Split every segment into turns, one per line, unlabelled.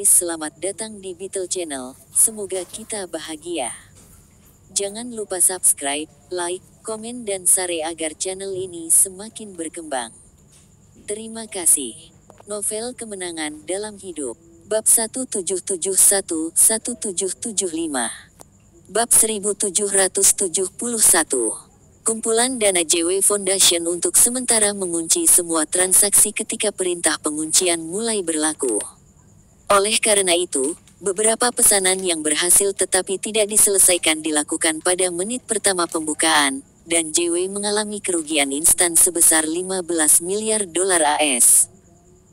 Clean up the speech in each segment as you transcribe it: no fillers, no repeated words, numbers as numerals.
Selamat datang di Beetle Channel, semoga kita bahagia. Jangan lupa subscribe, like, komen dan share agar channel ini semakin berkembang. Terima kasih. Novel Kemenangan Dalam Hidup. Bab 1771-1775. Bab 1771. Kumpulan dana JW Foundation untuk sementara mengunci semua transaksi ketika perintah penguncian mulai berlaku. Oleh karena itu, beberapa pesanan yang berhasil tetapi tidak diselesaikan dilakukan pada menit pertama pembukaan, dan JW mengalami kerugian instan sebesar 15 miliar dolar AS.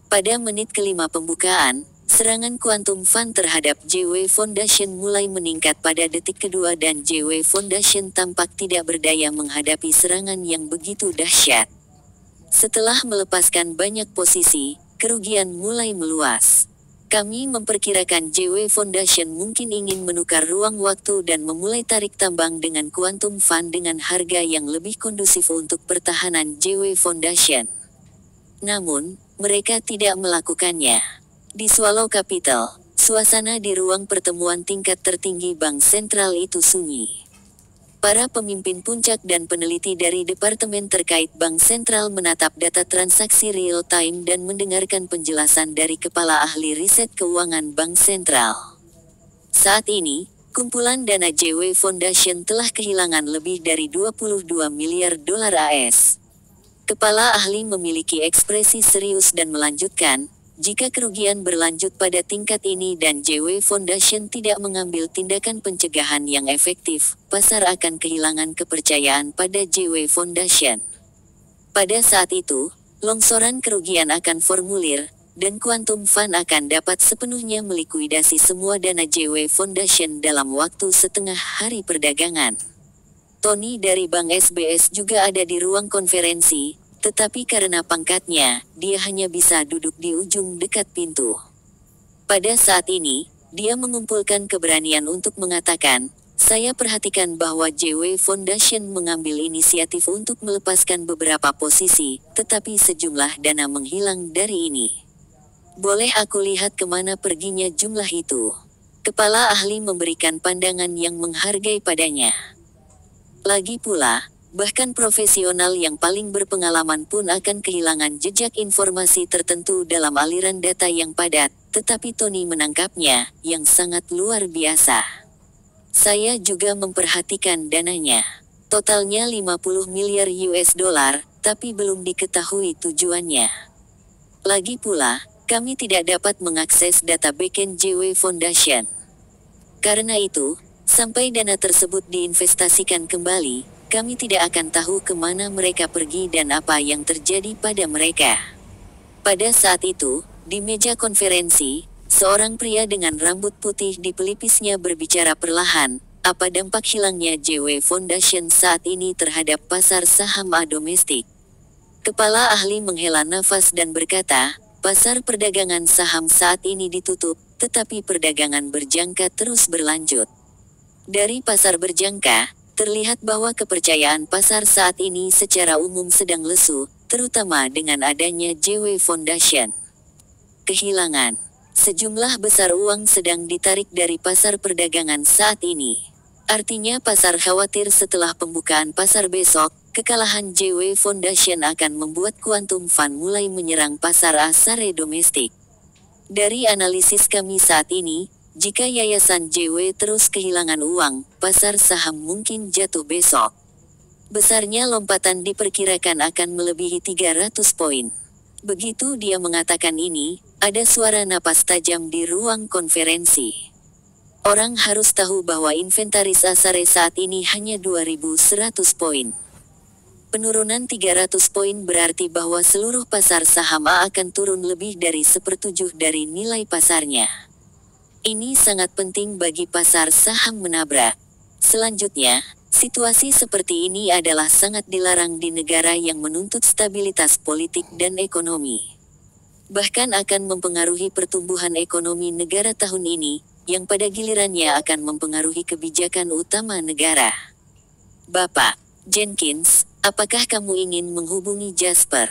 Pada menit kelima pembukaan, serangan Quantum Fund terhadap JW Foundation mulai meningkat pada detik kedua dan JW Foundation tampak tidak berdaya menghadapi serangan yang begitu dahsyat. Setelah melepaskan banyak posisi, kerugian mulai meluas. Kami memperkirakan JW Foundation mungkin ingin menukar ruang waktu dan memulai tarik tambang dengan Quantum Fund dengan harga yang lebih kondusif untuk pertahanan JW Foundation. Namun, mereka tidak melakukannya. Di Swallow Capital, suasana di ruang pertemuan tingkat tertinggi Bank Sentral itu sunyi. Para pemimpin puncak dan peneliti dari departemen terkait Bank Sentral menatap data transaksi real time dan mendengarkan penjelasan dari Kepala Ahli Riset Keuangan Bank Sentral. Saat ini, kumpulan dana JW Foundation telah kehilangan lebih dari 22 miliar dolar AS. Kepala ahli memiliki ekspresi serius dan melanjutkan, jika kerugian berlanjut pada tingkat ini dan JW Foundation tidak mengambil tindakan pencegahan yang efektif, pasar akan kehilangan kepercayaan pada JW Foundation. Pada saat itu, longsoran kerugian akan formulir, dan Quantum Fund akan dapat sepenuhnya melikuidasi semua dana JW Foundation dalam waktu setengah hari perdagangan. Tony dari Bank SBS juga ada di ruang konferensi, tetapi karena pangkatnya, dia hanya bisa duduk di ujung dekat pintu. Pada saat ini, dia mengumpulkan keberanian untuk mengatakan, "Saya perhatikan bahwa JW Foundation mengambil inisiatif untuk melepaskan beberapa posisi, tetapi sejumlah dana menghilang dari ini. Boleh aku lihat kemana perginya jumlah itu?" Kepala ahli memberikan pandangan yang menghargai padanya. Lagi pula, bahkan profesional yang paling berpengalaman pun akan kehilangan jejak informasi tertentu dalam aliran data yang padat, tetapi Tony menangkapnya, yang sangat luar biasa. Saya juga memperhatikan dananya. Totalnya 50 miliar US dollar, tapi belum diketahui tujuannya. Lagi pula, kami tidak dapat mengakses data backend JW Foundation. Karena itu, sampai dana tersebut diinvestasikan kembali, kami tidak akan tahu kemana mereka pergi dan apa yang terjadi pada mereka. Pada saat itu, di meja konferensi, seorang pria dengan rambut putih di pelipisnya berbicara perlahan, apa dampak hilangnya JW Foundation saat ini terhadap pasar saham domestik. Kepala ahli menghela nafas dan berkata, pasar perdagangan saham saat ini ditutup, tetapi perdagangan berjangka terus berlanjut. Dari pasar berjangka, terlihat bahwa kepercayaan pasar saat ini secara umum sedang lesu, terutama dengan adanya JW Foundation. Kehilangan. Sejumlah besar uang sedang ditarik dari pasar perdagangan saat ini. Artinya pasar khawatir setelah pembukaan pasar besok, kekalahan JW Foundation akan membuat Quantum Fund mulai menyerang pasar asare domestik. Dari analisis kami saat ini, jika yayasan JW terus kehilangan uang, pasar saham mungkin jatuh besok. Besarnya lompatan diperkirakan akan melebihi 300 poin. Begitu dia mengatakan ini, ada suara napas tajam di ruang konferensi. Orang harus tahu bahwa inventaris asare saat ini hanya 2.100 poin. Penurunan 300 poin berarti bahwa seluruh pasar saham akan turun lebih dari 1/7 dari nilai pasarnya. Ini sangat penting bagi pasar saham menabrak. Selanjutnya, situasi seperti ini adalah sangat dilarang di negara yang menuntut stabilitas politik dan ekonomi. Bahkan akan mempengaruhi pertumbuhan ekonomi negara tahun ini, yang pada gilirannya akan mempengaruhi kebijakan utama negara. Bapak Jenkins, apakah kamu ingin menghubungi Jasper?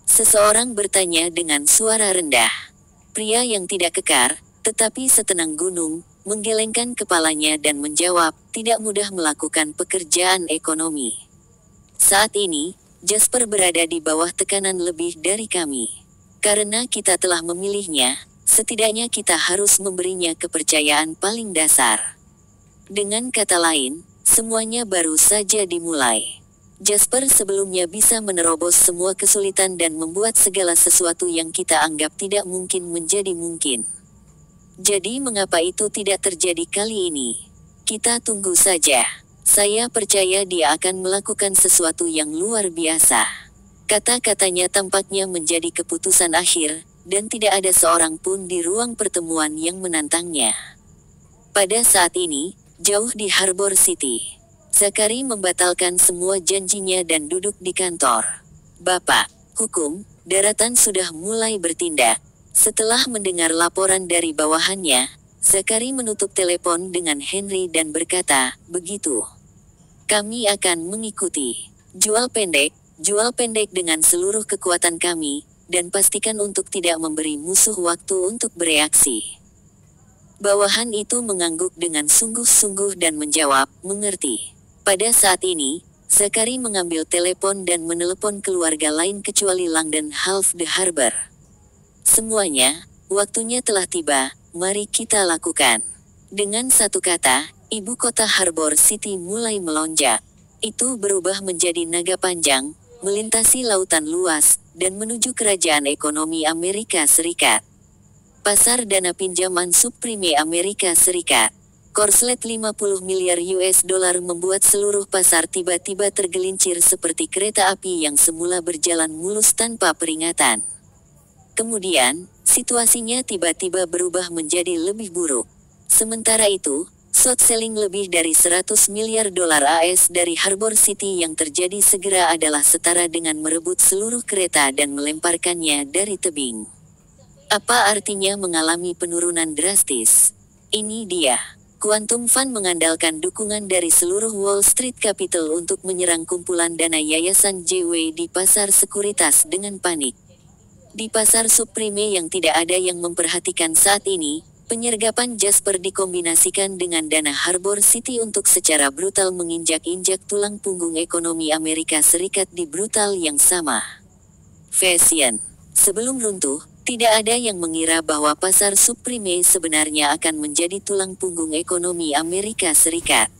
Seseorang bertanya dengan suara rendah. Pria yang tidak kekar, tetapi setenang gunung, menggelengkan kepalanya dan menjawab, tidak mudah melakukan pekerjaan ekonomi. Saat ini, Jasper berada di bawah tekanan lebih dari kami. Karena kita telah memilihnya, setidaknya kita harus memberinya kepercayaan paling dasar. Dengan kata lain, semuanya baru saja dimulai. Jasper sebelumnya bisa menerobos semua kesulitan dan membuat segala sesuatu yang kita anggap tidak mungkin menjadi mungkin. Jadi mengapa itu tidak terjadi kali ini? Kita tunggu saja. Saya percaya dia akan melakukan sesuatu yang luar biasa. Kata-katanya tampaknya menjadi keputusan akhir, dan tidak ada seorang pun di ruang pertemuan yang menantangnya. Pada saat ini, jauh di Harbor City, Zachary membatalkan semua janjinya dan duduk di kantor. Bapak, hukum, daratan sudah mulai bertindak. Setelah mendengar laporan dari bawahannya, Zachary menutup telepon dengan Henry dan berkata, begitu. Kami akan mengikuti. Jual pendek dengan seluruh kekuatan kami, dan pastikan untuk tidak memberi musuh waktu untuk bereaksi. Bawahan itu mengangguk dengan sungguh-sungguh dan menjawab, mengerti. Pada saat ini, Zachary mengambil telepon dan menelepon keluarga lain kecuali Langdon Half the Harbor. Semuanya, waktunya telah tiba, mari kita lakukan. Dengan satu kata, ibu kota Harbor City mulai melonjak. Itu berubah menjadi naga panjang, melintasi lautan luas, dan menuju kerajaan ekonomi Amerika Serikat. Pasar dana pinjaman subprime Amerika Serikat. Korslet 50 miliar US dollar membuat seluruh pasar tiba-tiba tergelincir seperti kereta api yang semula berjalan mulus tanpa peringatan. Kemudian, situasinya tiba-tiba berubah menjadi lebih buruk. Sementara itu, short selling lebih dari 100 miliar dolar AS dari Harbor City yang terjadi segera adalah setara dengan merebut seluruh kereta dan melemparkannya dari tebing. Apa artinya mengalami penurunan drastis? Ini dia. Quantum Fund mengandalkan dukungan dari seluruh Wall Street Capital untuk menyerang kumpulan dana Yayasan JW di pasar sekuritas dengan panik. Di pasar subprime yang tidak ada yang memperhatikan saat ini, penyergapan Jasper dikombinasikan dengan dana Harbor City untuk secara brutal menginjak-injak tulang punggung ekonomi Amerika Serikat di brutal yang sama. Fashion. Sebelum runtuh, tidak ada yang mengira bahwa pasar subprime sebenarnya akan menjadi tulang punggung ekonomi Amerika Serikat.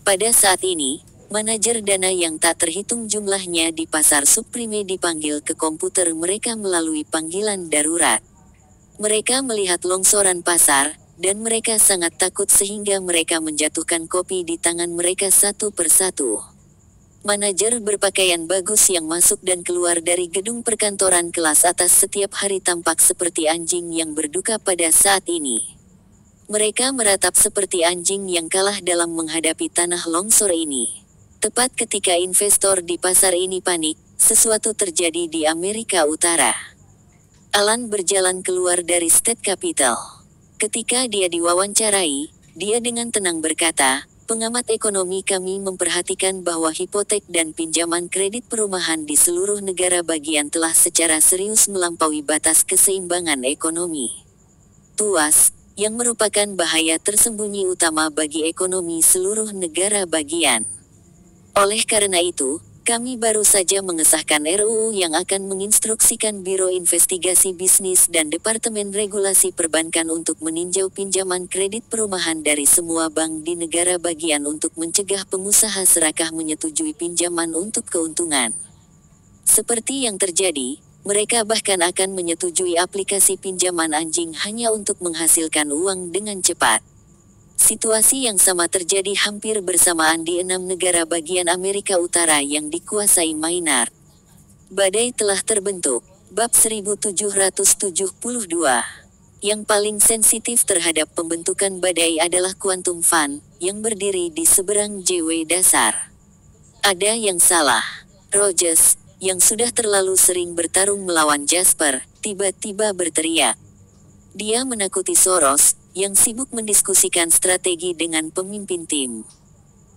Pada saat ini, manajer dana yang tak terhitung jumlahnya di pasar subprime dipanggil ke komputer mereka melalui panggilan darurat. Mereka melihat longsoran pasar, dan mereka sangat takut sehingga mereka menjatuhkan kopi di tangan mereka satu persatu. Manajer berpakaian bagus yang masuk dan keluar dari gedung perkantoran kelas atas setiap hari tampak seperti anjing yang berduka pada saat ini. Mereka meratap seperti anjing yang kalah dalam menghadapi tanah longsor ini. Tepat ketika investor di pasar ini panik, sesuatu terjadi di Amerika Utara. Alan berjalan keluar dari State Capitol. Ketika dia diwawancarai, dia dengan tenang berkata, pengamat ekonomi kami memperhatikan bahwa hipotek dan pinjaman kredit perumahan di seluruh negara bagian telah secara serius melampaui batas keseimbangan ekonomi. Tuas, yang merupakan bahaya tersembunyi utama bagi ekonomi seluruh negara bagian. Oleh karena itu, kami baru saja mengesahkan RUU yang akan menginstruksikan Biro Investigasi Bisnis dan Departemen Regulasi Perbankan untuk meninjau pinjaman kredit perumahan dari semua bank di negara bagian untuk mencegah pengusaha serakah menyetujui pinjaman untuk keuntungan. Seperti yang terjadi, mereka bahkan akan menyetujui aplikasi pinjaman anjing hanya untuk menghasilkan uang dengan cepat. Situasi yang sama terjadi hampir bersamaan di 6 negara bagian Amerika Utara yang dikuasai Maynard. Badai telah terbentuk. Bab 1772. Yang paling sensitif terhadap pembentukan badai adalah Quantum Fund, yang berdiri di seberang JW dasar. Ada yang salah. Rogers, yang sudah terlalu sering bertarung melawan Jasper, tiba-tiba berteriak. Dia menakuti Soros, yang sibuk mendiskusikan strategi dengan pemimpin tim.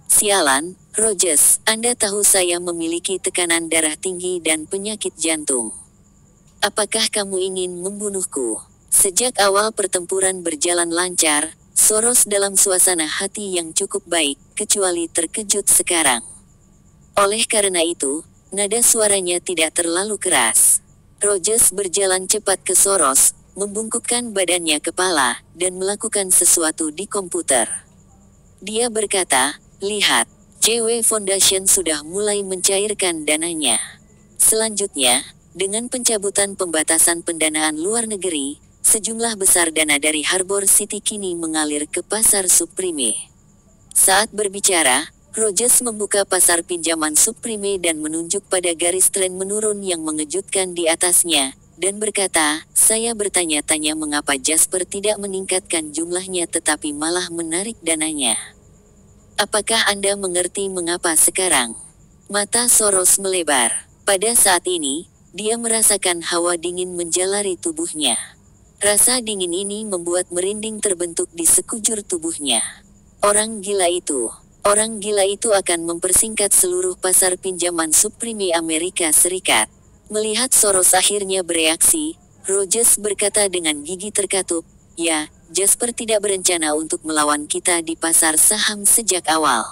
Sialan, Rogers, Anda tahu saya memiliki tekanan darah tinggi dan penyakit jantung. Apakah kamu ingin membunuhku? Sejak awal pertempuran berjalan lancar, Soros dalam suasana hati yang cukup baik, kecuali terkejut sekarang. Oleh karena itu, nada suaranya tidak terlalu keras. Rogers berjalan cepat ke Soros, membungkukkan badannya kepala, dan melakukan sesuatu di komputer. Dia berkata, "Lihat, JW Foundation sudah mulai mencairkan dananya." Selanjutnya, dengan pencabutan pembatasan pendanaan luar negeri, sejumlah besar dana dari Harbor City kini mengalir ke pasar subprime. Saat berbicara, Rogers membuka pasar pinjaman subprime dan menunjuk pada garis tren menurun yang mengejutkan di atasnya, dan berkata, "Saya bertanya-tanya mengapa Jasper tidak meningkatkan jumlahnya tetapi malah menarik dananya. Apakah Anda mengerti mengapa sekarang?" Mata Soros melebar. Pada saat ini, dia merasakan hawa dingin menjalari tubuhnya. Rasa dingin ini membuat merinding terbentuk di sekujur tubuhnya. Orang gila itu akan mempersingkat seluruh pasar pinjaman subprime Amerika Serikat. Melihat Soros akhirnya bereaksi, Rogers berkata dengan gigi terkatup, "Ya, Jasper tidak berencana untuk melawan kita di pasar saham sejak awal.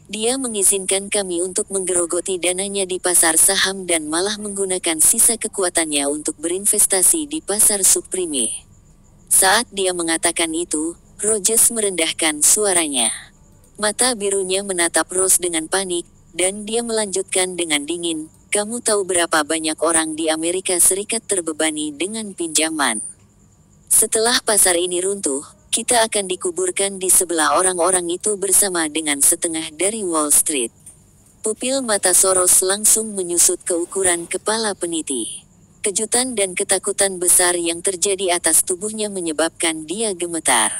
Dia mengizinkan kami untuk menggerogoti dananya di pasar saham dan malah menggunakan sisa kekuatannya untuk berinvestasi di pasar subprime." Saat dia mengatakan itu, Rogers merendahkan suaranya. Mata birunya menatap Rose dengan panik, dan dia melanjutkan dengan dingin, "Kamu tahu berapa banyak orang di Amerika Serikat terbebani dengan pinjaman? Setelah pasar ini runtuh, kita akan dikuburkan di sebelah orang-orang itu bersama dengan setengah dari Wall Street." Pupil mata Soros langsung menyusut ke ukuran kepala peniti. Kejutan dan ketakutan besar yang terjadi atas tubuhnya menyebabkan dia gemetar.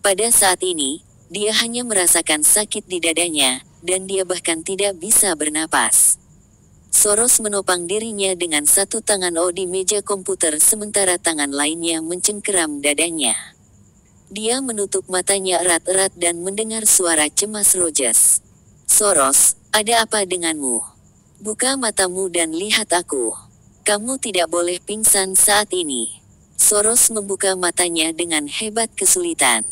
Pada saat ini, dia hanya merasakan sakit di dadanya, dan dia bahkan tidak bisa bernapas. Soros menopang dirinya dengan satu tangan di meja komputer sementara tangan lainnya mencengkeram dadanya. Dia menutup matanya erat-erat dan mendengar suara cemas Rogers. "Soros, ada apa denganmu? Buka matamu dan lihat aku. Kamu tidak boleh pingsan saat ini." Soros membuka matanya dengan hebat kesulitan.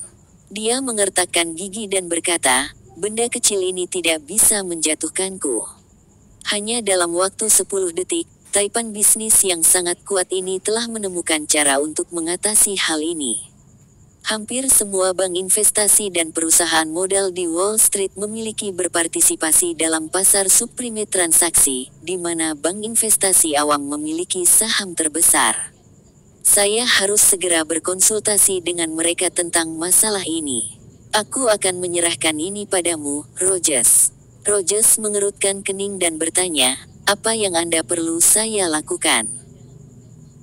Dia mengertakkan gigi dan berkata, "Benda kecil ini tidak bisa menjatuhkanku." Hanya dalam waktu 10 detik, taipan bisnis yang sangat kuat ini telah menemukan cara untuk mengatasi hal ini. Hampir semua bank investasi dan perusahaan modal di Wall Street memiliki berpartisipasi dalam pasar subprime transaksi, di mana bank investasi awam memiliki saham terbesar. Saya harus segera berkonsultasi dengan mereka tentang masalah ini. Aku akan menyerahkan ini padamu, Rogers. Rogers mengerutkan kening dan bertanya, "Apa yang Anda perlu saya lakukan?"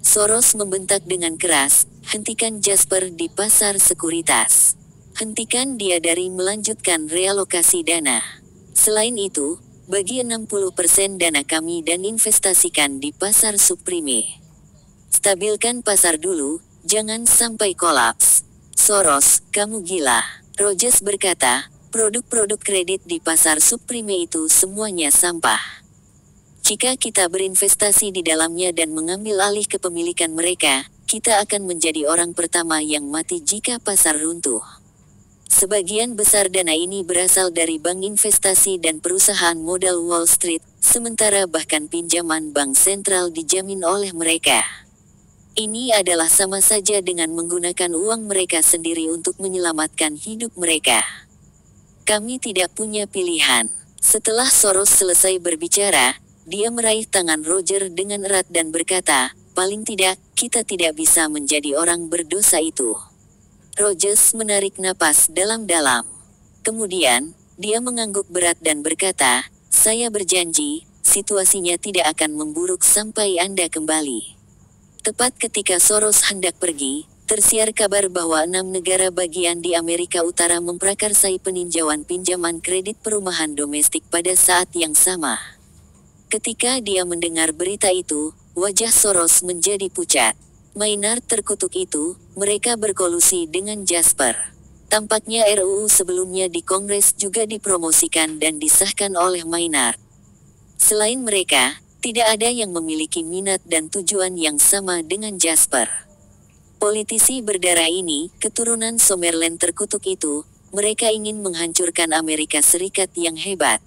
Soros membentak dengan keras, "Hentikan Jasper di pasar sekuritas. Hentikan dia dari melanjutkan realokasi dana. Selain itu, bagi 60% dana kami dan investasikan di pasar subprime. Stabilkan pasar dulu, jangan sampai kolaps." "Soros, kamu gila." Rogers berkata, "Produk-produk kredit di pasar subprime itu semuanya sampah. Jika kita berinvestasi di dalamnya dan mengambil alih kepemilikan mereka, kita akan menjadi orang pertama yang mati jika pasar runtuh. Sebagian besar dana ini berasal dari bank investasi dan perusahaan modal Wall Street, sementara bahkan pinjaman bank sentral dijamin oleh mereka. Ini adalah sama saja dengan menggunakan uang mereka sendiri untuk menyelamatkan hidup mereka. Kami tidak punya pilihan." Setelah Soros selesai berbicara, dia meraih tangan Roger dengan erat dan berkata, "Paling tidak, kita tidak bisa menjadi orang berdosa itu." Rogers menarik napas dalam-dalam. Kemudian, dia mengangguk berat dan berkata, "Saya berjanji, situasinya tidak akan memburuk sampai Anda kembali." Tepat ketika Soros hendak pergi, tersiar kabar bahwa 6 negara bagian di Amerika Utara memprakarsai peninjauan pinjaman kredit perumahan domestik pada saat yang sama. Ketika dia mendengar berita itu, wajah Soros menjadi pucat. Maynard terkutuk itu, mereka berkolusi dengan Jasper. Tampaknya RUU sebelumnya di Kongres juga dipromosikan dan disahkan oleh Maynard. Selain mereka, tidak ada yang memiliki minat dan tujuan yang sama dengan Jasper. Politisi berdarah ini, keturunan Summerland terkutuk itu, mereka ingin menghancurkan Amerika Serikat yang hebat.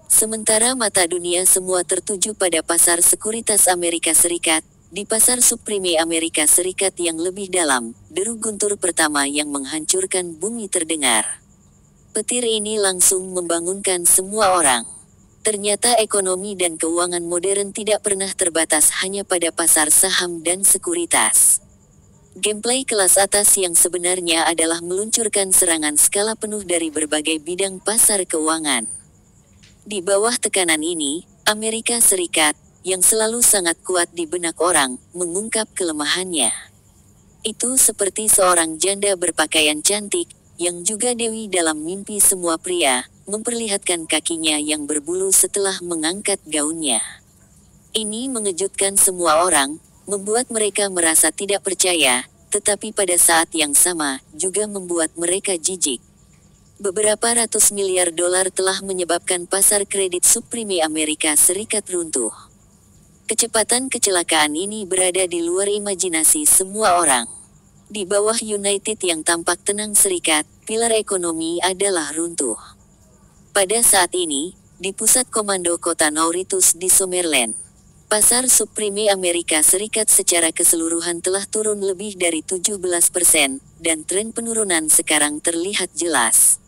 Sementara mata dunia semua tertuju pada pasar sekuritas Amerika Serikat, di pasar subprime Amerika Serikat yang lebih dalam, deru guntur pertama yang menghancurkan bumi terdengar. Petir ini langsung membangunkan semua orang. Ternyata ekonomi dan keuangan modern tidak pernah terbatas hanya pada pasar saham dan sekuritas. Gameplay kelas atas yang sebenarnya adalah meluncurkan serangan skala penuh dari berbagai bidang pasar keuangan. Di bawah tekanan ini, Amerika Serikat, yang selalu sangat kuat di benak orang, mengungkap kelemahannya. Itu seperti seorang janda berpakaian cantik, yang juga dewi dalam mimpi semua pria, memperlihatkan kakinya yang berbulu setelah mengangkat gaunnya. Ini mengejutkan semua orang, membuat mereka merasa tidak percaya, tetapi pada saat yang sama, juga membuat mereka jijik. Beberapa ratus miliar dolar telah menyebabkan pasar kredit subprime Amerika Serikat runtuh. Kecepatan kecelakaan ini berada di luar imajinasi semua orang. Di bawah United yang tampak tenang serikat, pilar ekonomi adalah runtuh. Pada saat ini, di pusat komando kota Mauritius di Summerland, pasar subprime Amerika Serikat secara keseluruhan telah turun lebih dari 17%, dan tren penurunan sekarang terlihat jelas.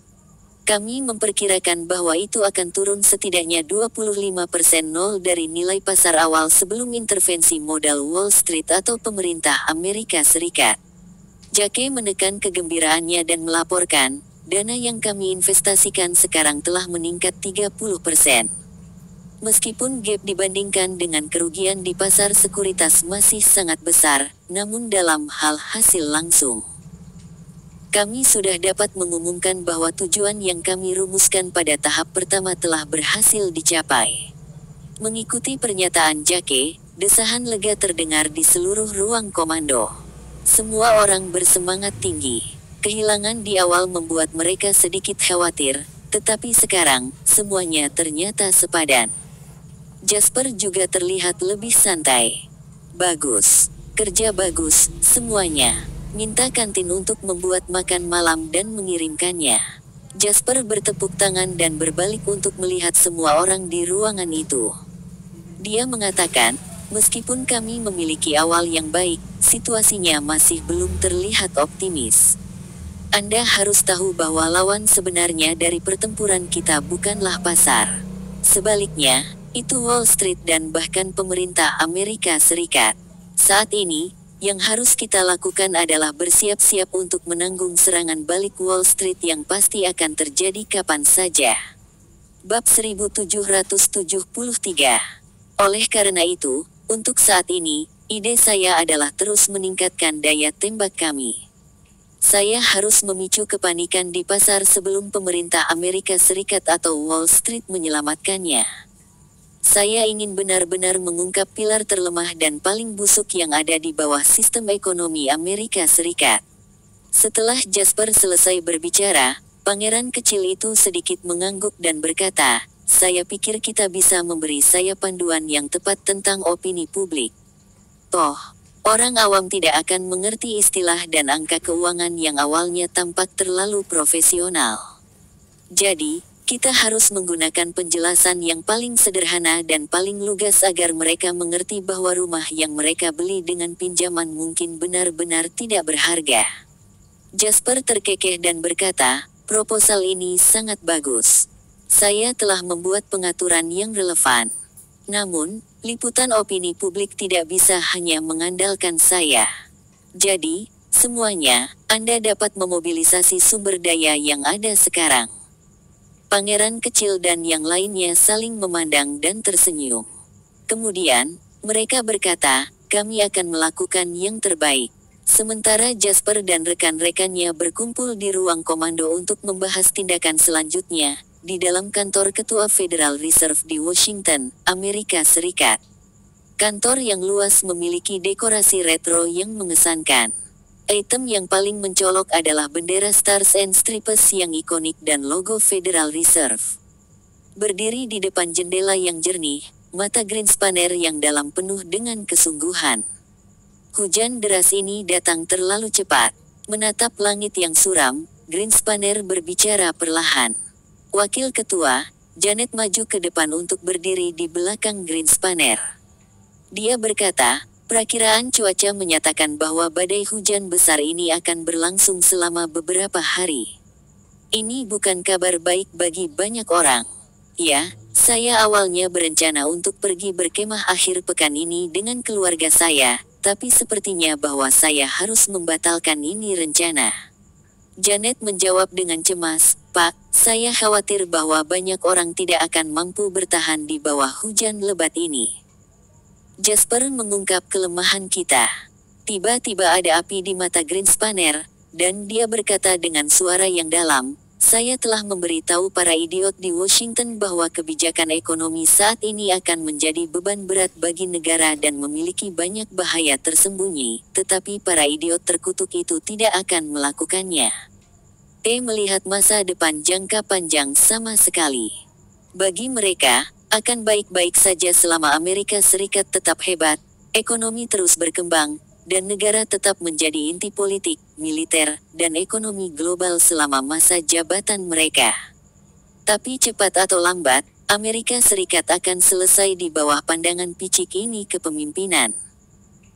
Kami memperkirakan bahwa itu akan turun setidaknya 25% nol dari nilai pasar awal sebelum intervensi modal Wall Street atau pemerintah Amerika Serikat. Jake menekan kegembiraannya dan melaporkan, dana yang kami investasikan sekarang telah meningkat 30%. Meskipun gap dibandingkan dengan kerugian di pasar sekuritas masih sangat besar, namun dalam hal hasil langsung, kami sudah dapat mengumumkan bahwa tujuan yang kami rumuskan pada tahap pertama telah berhasil dicapai. Mengikuti pernyataan Jake, desahan lega terdengar di seluruh ruang komando. Semua orang bersemangat tinggi. Kehilangan di awal membuat mereka sedikit khawatir, tetapi sekarang, semuanya ternyata sepadan. Jasper juga terlihat lebih santai. Bagus. Kerja bagus, semuanya. Minta kantin untuk membuat makan malam dan mengirimkannya. Jasper bertepuk tangan dan berbalik untuk melihat semua orang di ruangan itu. Dia mengatakan, meskipun kami memiliki awal yang baik, situasinya masih belum terlihat optimis. Anda harus tahu bahwa lawan sebenarnya dari pertempuran kita bukanlah pasar. Sebaliknya, itu Wall Street dan bahkan pemerintah Amerika Serikat. Saat ini, yang harus kita lakukan adalah bersiap-siap untuk menanggung serangan balik Wall Street yang pasti akan terjadi kapan saja. Bab 1773. Oleh karena itu, untuk saat ini, ide saya adalah terus meningkatkan daya tembak kami. Saya harus memicu kepanikan di pasar sebelum pemerintah Amerika Serikat atau Wall Street menyelamatkannya. Saya ingin benar-benar mengungkap pilar terlemah dan paling busuk yang ada di bawah sistem ekonomi Amerika Serikat. Setelah Jasper selesai berbicara, pangeran kecil itu sedikit mengangguk dan berkata, saya pikir kita bisa memberi saya panduan yang tepat tentang opini publik. Toh, orang awam tidak akan mengerti istilah dan angka keuangan yang awalnya tampak terlalu profesional. Jadi, kita harus menggunakan penjelasan yang paling sederhana dan paling lugas agar mereka mengerti bahwa rumah yang mereka beli dengan pinjaman mungkin benar-benar tidak berharga. Jasper terkekeh dan berkata, proposal ini sangat bagus. Saya telah membuat pengaturan yang relevan. Namun, liputan opini publik tidak bisa hanya mengandalkan saya. Jadi, semuanya, Anda dapat memobilisasi sumber daya yang ada sekarang. Pangeran kecil dan yang lainnya saling memandang dan tersenyum. Kemudian, mereka berkata, kami akan melakukan yang terbaik. Sementara Jasper dan rekan-rekannya berkumpul di ruang komando untuk membahas tindakan selanjutnya, di dalam kantor Ketua Federal Reserve di Washington, Amerika Serikat. Kantor yang luas memiliki dekorasi retro yang mengesankan. Item yang paling mencolok adalah bendera Stars and Stripes yang ikonik dan logo Federal Reserve. Berdiri di depan jendela yang jernih, mata Greenspanner yang dalam penuh dengan kesungguhan. Hujan deras ini datang terlalu cepat. Menatap langit yang suram, Greenspanner berbicara perlahan. Wakil Ketua, Janet maju ke depan untuk berdiri di belakang Greenspanner. Dia berkata, "Perakiraan cuaca menyatakan bahwa badai hujan besar ini akan berlangsung selama beberapa hari. Ini bukan kabar baik bagi banyak orang. Ya, saya awalnya berencana untuk pergi berkemah akhir pekan ini dengan keluarga saya, tapi sepertinya bahwa saya harus membatalkan ini rencana." Janet menjawab dengan cemas, "Pak, saya khawatir bahwa banyak orang tidak akan mampu bertahan di bawah hujan lebat ini." Jasper mengungkap kelemahan kita. Tiba-tiba ada api di mata Greenspanner, dan dia berkata dengan suara yang dalam, "Saya telah memberitahu para idiot di Washington bahwa kebijakan ekonomi saat ini akan menjadi beban berat bagi negara dan memiliki banyak bahaya tersembunyi, tetapi para idiot terkutuk itu tidak akan melakukannya. Melihat masa depan jangka panjang sama sekali. Bagi mereka, akan baik-baik saja selama Amerika Serikat tetap hebat, ekonomi terus berkembang, dan negara tetap menjadi inti politik, militer, dan ekonomi global selama masa jabatan mereka. Tapi cepat atau lambat, Amerika Serikat akan selesai di bawah pandangan picik ini kepemimpinan."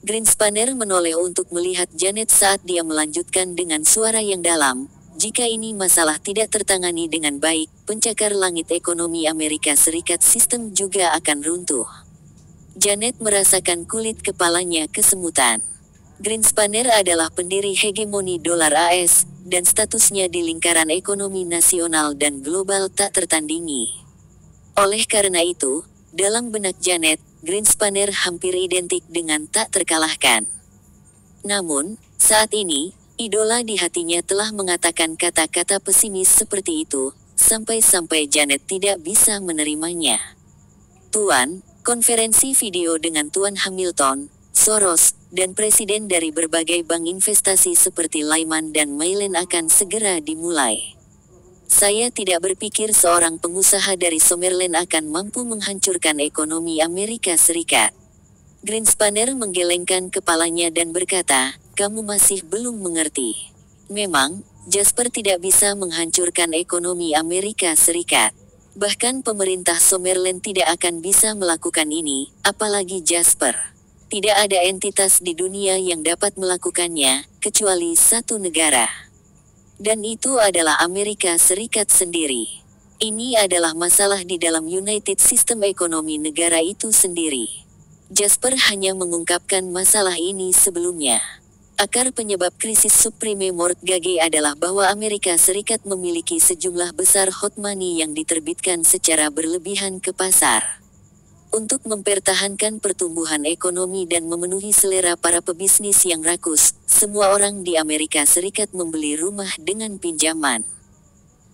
Greenspanner menoleh untuk melihat Janet saat dia melanjutkan dengan suara yang dalam, "Jika ini masalah tidak tertangani dengan baik, pencakar langit ekonomi Amerika Serikat sistem juga akan runtuh." Janet merasakan kulit kepalanya kesemutan. Greenspanner adalah pendiri hegemoni dolar AS, dan statusnya di lingkaran ekonomi nasional dan global tak tertandingi. Oleh karena itu, dalam benak Janet, Greenspanner hampir identik dengan tak terkalahkan. Namun, saat ini, idola di hatinya telah mengatakan kata-kata pesimis seperti itu, sampai-sampai Janet tidak bisa menerimanya. "Tuan, konferensi video dengan Tuan Hamilton, Soros, dan presiden dari berbagai bank investasi seperti Lyman dan Mailen akan segera dimulai. Saya tidak berpikir seorang pengusaha dari Summerlin akan mampu menghancurkan ekonomi Amerika Serikat." Greenspanner menggelengkan kepalanya dan berkata, "Kamu masih belum mengerti. Memang, Jasper tidak bisa menghancurkan ekonomi Amerika Serikat. Bahkan pemerintah Summerlin tidak akan bisa melakukan ini, apalagi Jasper. Tidak ada entitas di dunia yang dapat melakukannya, kecuali satu negara. Dan itu adalah Amerika Serikat sendiri. Ini adalah masalah di dalam United System ekonomi negara itu sendiri." Jasper hanya mengungkapkan masalah ini sebelumnya. Akar penyebab krisis subprime mortgage adalah bahwa Amerika Serikat memiliki sejumlah besar hot money yang diterbitkan secara berlebihan ke pasar. Untuk mempertahankan pertumbuhan ekonomi dan memenuhi selera para pebisnis yang rakus, semua orang di Amerika Serikat membeli rumah dengan pinjaman.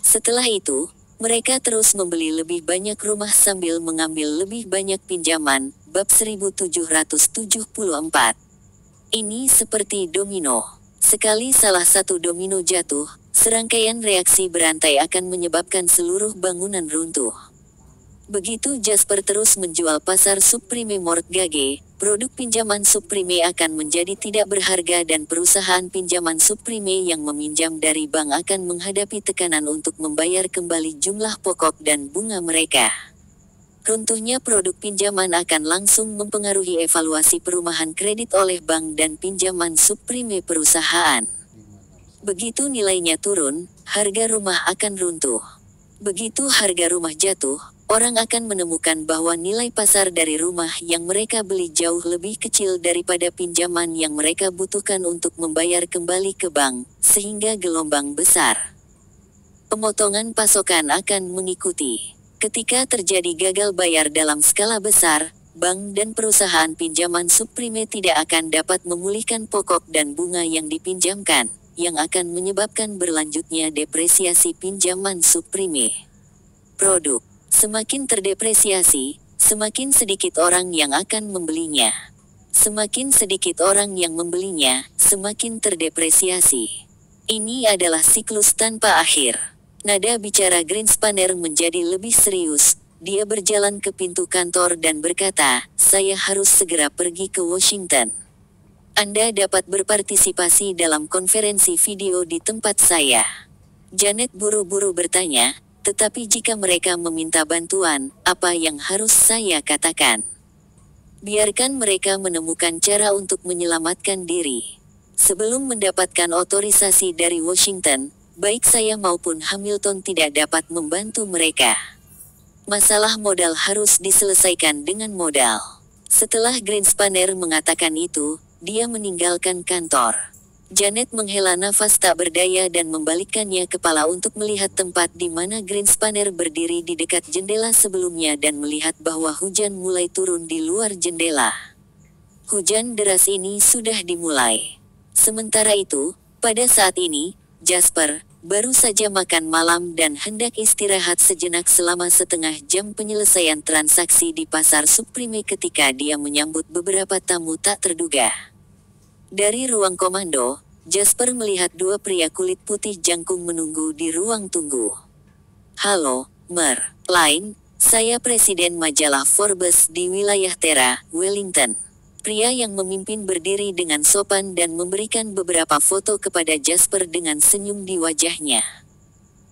Setelah itu, mereka terus membeli lebih banyak rumah sambil mengambil lebih banyak pinjaman. Bab 1774. Ini seperti domino. Sekali salah satu domino jatuh, serangkaian reaksi berantai akan menyebabkan seluruh bangunan runtuh. Begitu Jasper terus menjual pasar subprime mortgage, produk pinjaman subprime akan menjadi tidak berharga dan perusahaan pinjaman subprime yang meminjam dari bank akan menghadapi tekanan untuk membayar kembali jumlah pokok dan bunga mereka. Runtuhnya produk pinjaman akan langsung mempengaruhi evaluasi perumahan kredit oleh bank dan pinjaman subprime perusahaan. Begitu nilainya turun, harga rumah akan runtuh. Begitu harga rumah jatuh, orang akan menemukan bahwa nilai pasar dari rumah yang mereka beli jauh lebih kecil daripada pinjaman yang mereka butuhkan untuk membayar kembali ke bank, sehingga gelombang besar pemotongan pasokan akan mengikuti. Ketika terjadi gagal bayar dalam skala besar, bank dan perusahaan pinjaman subprime tidak akan dapat memulihkan pokok dan bunga yang dipinjamkan, yang akan menyebabkan berlanjutnya depresiasi pinjaman subprime. Produk semakin terdepresiasi, semakin sedikit orang yang akan membelinya. Semakin sedikit orang yang membelinya, semakin terdepresiasi. Ini adalah siklus tanpa akhir. Nada bicara Greenspanner menjadi lebih serius. Dia berjalan ke pintu kantor dan berkata, "Saya harus segera pergi ke Washington." Anda dapat berpartisipasi dalam konferensi video di tempat saya. Janet buru-buru bertanya, tetapi jika mereka meminta bantuan, apa yang harus saya katakan? Biarkan mereka menemukan cara untuk menyelamatkan diri. Sebelum mendapatkan otorisasi dari Washington, baik saya maupun Hamilton tidak dapat membantu mereka. Masalah modal harus diselesaikan dengan modal. Setelah Greenspanner mengatakan itu, dia meninggalkan kantor. Janet menghela nafas tak berdaya dan membalikkannya kepala untuk melihat tempat di mana Greenspanner berdiri di dekat jendela sebelumnya dan melihat bahwa hujan mulai turun di luar jendela. Hujan deras ini sudah dimulai. Sementara itu, pada saat ini, Jasper baru saja makan malam dan hendak istirahat sejenak selama setengah jam penyelesaian transaksi di pasar Supreme ketika dia menyambut beberapa tamu tak terduga. Dari ruang komando, Jasper melihat dua pria kulit putih jangkung menunggu di ruang tunggu. Halo, Mer. Lain, saya Presiden majalah Forbes di wilayah Terra, Wellington. Pria yang memimpin berdiri dengan sopan dan memberikan beberapa foto kepada Jasper dengan senyum di wajahnya.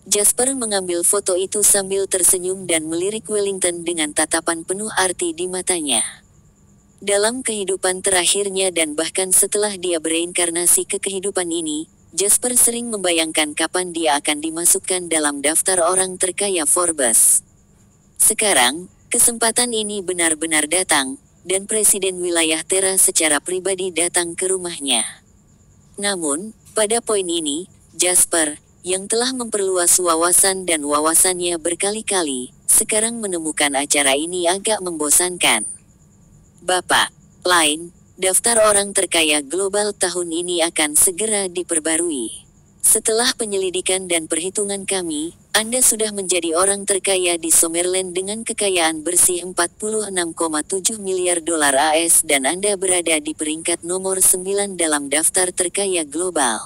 Jasper mengambil foto itu sambil tersenyum dan melirik Wellington dengan tatapan penuh arti di matanya. Dalam kehidupan terakhirnya dan bahkan setelah dia bereinkarnasi ke kehidupan ini, Jasper sering membayangkan kapan dia akan dimasukkan dalam daftar orang terkaya Forbes. Sekarang, kesempatan ini benar-benar datang, dan Presiden wilayah Terra secara pribadi datang ke rumahnya. Namun, pada poin ini, Jasper, yang telah memperluas wawasan dan wawasannya berkali-kali, sekarang menemukan acara ini agak membosankan. Bapak, Lain, daftar orang terkaya global tahun ini akan segera diperbarui. Setelah penyelidikan dan perhitungan kami, Anda sudah menjadi orang terkaya di Summerland dengan kekayaan bersih 46,7 miliar dolar AS dan Anda berada di peringkat nomor 9 dalam daftar terkaya global.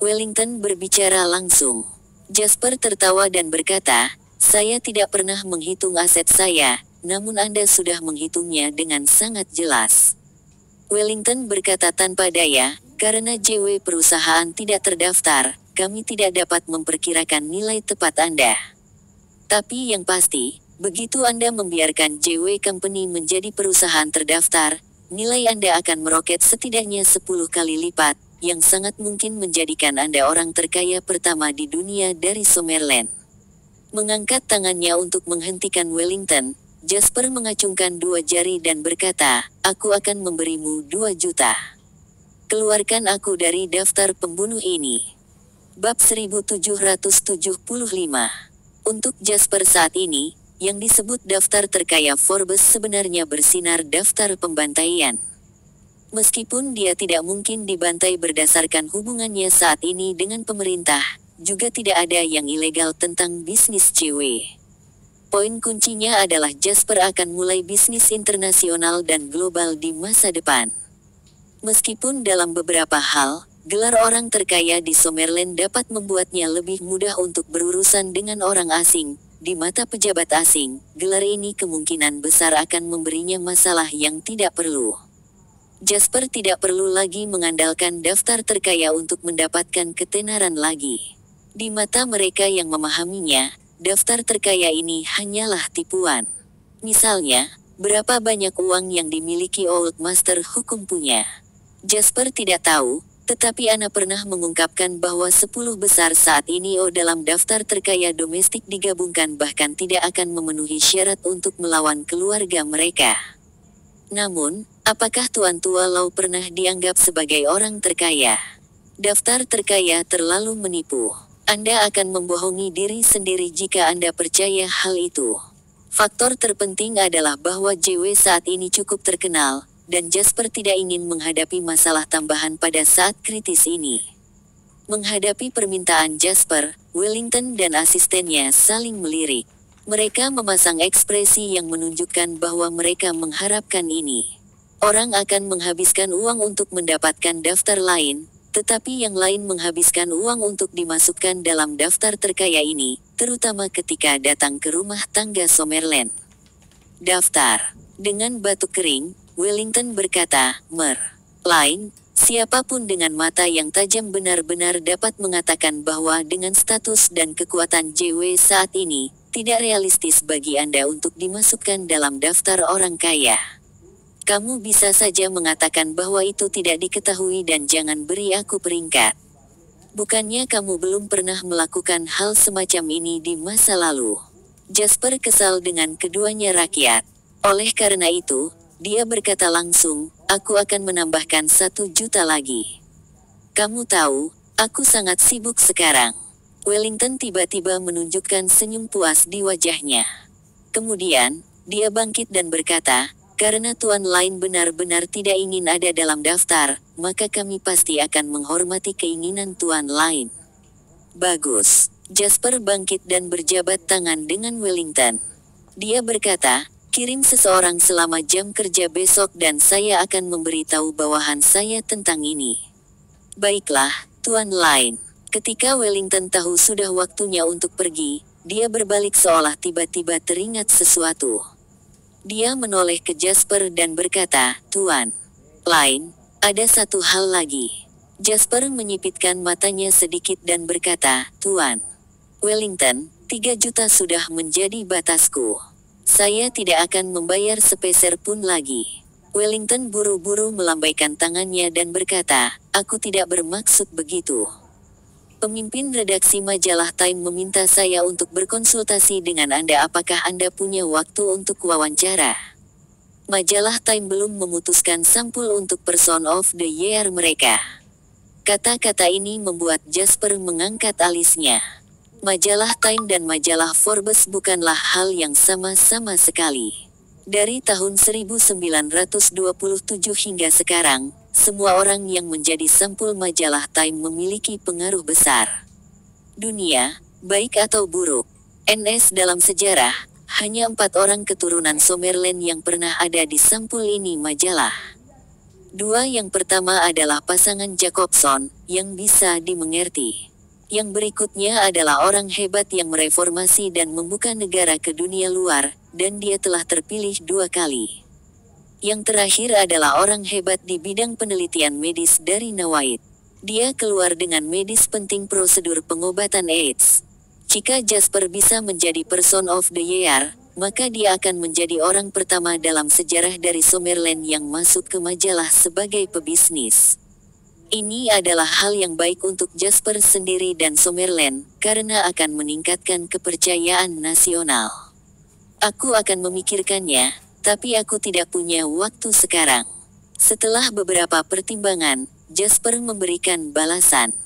Wellington berbicara langsung. Jasper tertawa dan berkata, saya tidak pernah menghitung aset saya, namun Anda sudah menghitungnya dengan sangat jelas. Wellington berkata tanpa daya, karena JW perusahaan tidak terdaftar, kami tidak dapat memperkirakan nilai tepat Anda. Tapi yang pasti, begitu Anda membiarkan JW Company menjadi perusahaan terdaftar, nilai Anda akan meroket setidaknya 10 kali lipat, yang sangat mungkin menjadikan Anda orang terkaya pertama di dunia dari Summerland. Mengangkat tangannya untuk menghentikan Wellington, Jasper mengacungkan dua jari dan berkata, aku akan memberimu 2 juta. Keluarkan aku dari daftar pembunuh ini. Bab 1775. Untuk Jasper saat ini, yang disebut daftar terkaya Forbes sebenarnya bersinar daftar pembantaian. Meskipun dia tidak mungkin dibantai berdasarkan hubungannya saat ini dengan pemerintah, juga tidak ada yang ilegal tentang bisnis JW. Poin kuncinya adalah Jasper akan mulai bisnis internasional dan global di masa depan. Meskipun dalam beberapa hal, gelar orang terkaya di Summerland dapat membuatnya lebih mudah untuk berurusan dengan orang asing, di mata pejabat asing, gelar ini kemungkinan besar akan memberinya masalah yang tidak perlu. Jasper tidak perlu lagi mengandalkan daftar terkaya untuk mendapatkan ketenaran lagi. Di mata mereka yang memahaminya, daftar terkaya ini hanyalah tipuan. Misalnya, berapa banyak uang yang dimiliki Old Master Hukum punya. Jasper tidak tahu, tetapi Anna pernah mengungkapkan bahwa 10 besar saat ini dalam daftar terkaya domestik digabungkan bahkan tidak akan memenuhi syarat untuk melawan keluarga mereka. Namun, apakah Tuan Tua Lau pernah dianggap sebagai orang terkaya? Daftar terkaya terlalu menipu. Anda akan membohongi diri sendiri jika Anda percaya hal itu. Faktor terpenting adalah bahwa JW saat ini cukup terkenal, dan Jasper tidak ingin menghadapi masalah tambahan pada saat kritis ini. Menghadapi permintaan Jasper, Wellington dan asistennya saling melirik. Mereka memasang ekspresi yang menunjukkan bahwa mereka mengharapkan ini. Orang akan menghabiskan uang untuk mendapatkan daftar lain, tetapi yang lain menghabiskan uang untuk dimasukkan dalam daftar terkaya ini, terutama ketika datang ke rumah tangga Summerland. Daftar. Dengan batuk kering, Wellington berkata, Mer. Lain, siapapun dengan mata yang tajam benar-benar dapat mengatakan bahwa dengan status dan kekuatan JW saat ini, tidak realistis bagi Anda untuk dimasukkan dalam daftar orang kaya. Kamu bisa saja mengatakan bahwa itu tidak diketahui dan jangan beri aku peringkat. Bukannya kamu belum pernah melakukan hal semacam ini di masa lalu? Jasper kesal dengan keduanya rakyat. Oleh karena itu, dia berkata langsung, aku akan menambahkan 1 juta lagi. Kamu tahu, aku sangat sibuk sekarang. Wellington tiba-tiba menunjukkan senyum puas di wajahnya. Kemudian, dia bangkit dan berkata, karena Tuan Lain benar-benar tidak ingin ada dalam daftar, maka kami pasti akan menghormati keinginan Tuan Lain. Bagus. Jasper bangkit dan berjabat tangan dengan Wellington. Dia berkata, kirim seseorang selama jam kerja besok dan saya akan memberitahu bawahan saya tentang ini. Baiklah, Tuan Lain. Ketika Wellington tahu sudah waktunya untuk pergi, dia berbalik seolah tiba-tiba teringat sesuatu. Dia menoleh ke Jasper dan berkata, Tuan Lain, ada satu hal lagi. Jasper menyipitkan matanya sedikit dan berkata, Tuan Wellington, 3 juta sudah menjadi batasku. Saya tidak akan membayar sepeser pun lagi. Wellington buru-buru melambaikan tangannya dan berkata, aku tidak bermaksud begitu. Pemimpin redaksi majalah Time meminta saya untuk berkonsultasi dengan Anda. Apakah Anda punya waktu untuk wawancara? Majalah Time belum memutuskan sampul untuk Person of the Year mereka. Kata-kata ini membuat Jasper mengangkat alisnya. Majalah Time dan majalah Forbes bukanlah hal yang sama sekali. Dari tahun 1927 hingga sekarang, semua orang yang menjadi sampul majalah Time memiliki pengaruh besar. Dunia, baik atau buruk, NS dalam sejarah, hanya 4 orang keturunan Somerland yang pernah ada di sampul ini majalah. 2 yang pertama adalah pasangan Jacobson, yang bisa dimengerti. Yang berikutnya adalah orang hebat yang mereformasi dan membuka negara ke dunia luar, dan dia telah terpilih 2 kali. Yang terakhir adalah orang hebat di bidang penelitian medis dari Nawaid. Dia keluar dengan medis penting prosedur pengobatan AIDS. Jika Jasper bisa menjadi Person of the Year, maka dia akan menjadi orang pertama dalam sejarah dari Somerland yang masuk ke majalah sebagai pebisnis. Ini adalah hal yang baik untuk Jasper sendiri dan Somerland, karena akan meningkatkan kepercayaan nasional. Aku akan memikirkannya, tapi aku tidak punya waktu sekarang. Setelah beberapa pertimbangan, Jasper memberikan balasan.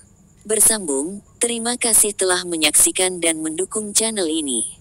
Bersambung, terima kasih telah menyaksikan dan mendukung channel ini.